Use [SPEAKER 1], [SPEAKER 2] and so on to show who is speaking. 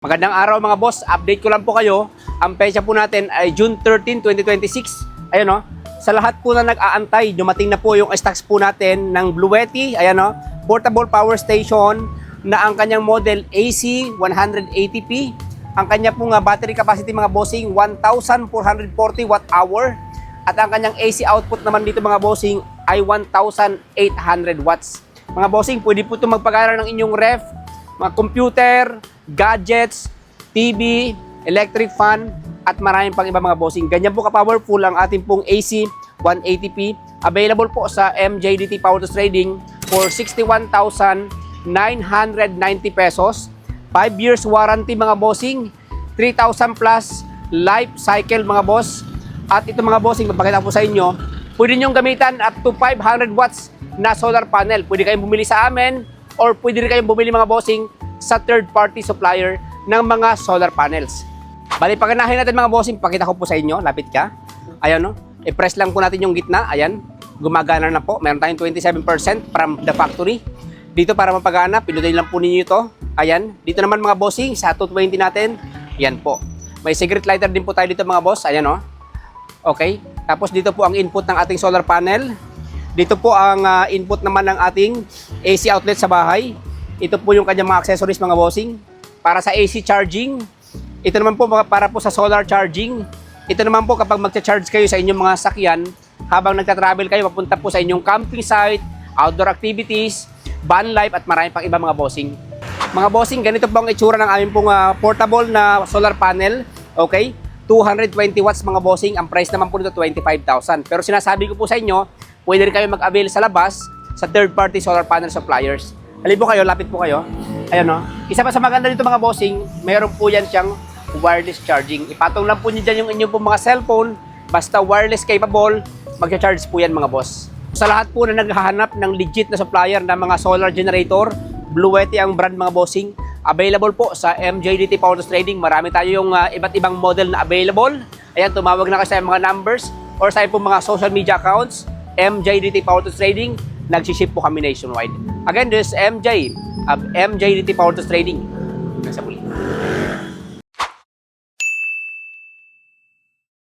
[SPEAKER 1] Magandang araw mga boss, update ko lang po kayo. Ang petsa po natin ay June 13, 2026. Ayan o, sa lahat po na nag-aantay, dumating na po yung stocks po natin ng Bluetti. Ayan o, portable power station na ang kanyang model AC 180p. Ang kanya pong battery capacity mga bossing 1,440 watt hour. At ang kanyang AC output naman dito mga bossing ay 1,800 watts. Mga bossing, pwede po ito magpagana ng inyong ref, mga computer, gadgets, TV, electric fan, at maraming pang iba mga bossing. Ganyan po ka-powerful ang ating pong AC 180p. Available po sa MJDT Power Tools Trading for 61,990 pesos. 5 years warranty mga bossing, 3,000 plus life cycle mga boss. At ito mga bossing, magpakita po sa inyo, pwede nyo gamitan up to 500 watts na solar panel. Pwede kayong bumili sa amin or pwede rin kayong bumili mga bossing sa third-party supplier ng mga solar panels. Bali, paganahin natin mga bossing, pakita ko po sa inyo, lapit ka. Ayan no, i-press lang po natin yung gitna, ayan, gumagana na po. Meron tayong 27% from the factory. Dito para mapagana, pinutin lang po ninyo ito. Ayan, dito naman mga bossing, sa 220 natin, yan po. May cigarette lighter din po tayo dito mga boss, ayan no. Okay, tapos dito po ang input ng ating solar panel. Dito po ang input naman ng ating AC outlet sa bahay. Ito po yung kanyang mga accessories mga bossing. Para sa AC charging. Ito naman po para po sa solar charging. Ito naman po kapag magcha-charge kayo sa inyong mga sakyan, habang nagta-travel kayo, papunta po sa inyong camping site, outdoor activities, van life, at marami pang iba mga bossing. Mga bossing, ganito po ang itsura ng aming pong portable na solar panel. Okay? 220 watts mga bossing. Ang price naman po nito 25,000. Pero sinasabi ko po sa inyo, pwede rin kayo mag-avail sa labas sa third-party solar panel suppliers. Halip po kayo, lapit po kayo. Ayan no. Isa pa sa maganda dito mga bossing, meron po yan siyang wireless charging. Ipatong lang po niyo dyan yung inyong po mga cellphone. Basta wireless capable, magcha-charge po yan mga boss. Sa lahat po na naghahanap ng legit na supplier ng mga solar generator, Bluetti ang brand mga bossing. Available po sa MJDT Power Tools Trading. Marami tayo yung iba't ibang model na available. Ayan, tumawag na kayo sa mga numbers or sa po mga social media accounts. MJDT Power Tools Trading. Nagsiship po kami nationwide. Again, this is MJDT Power Tools Trading. Nasa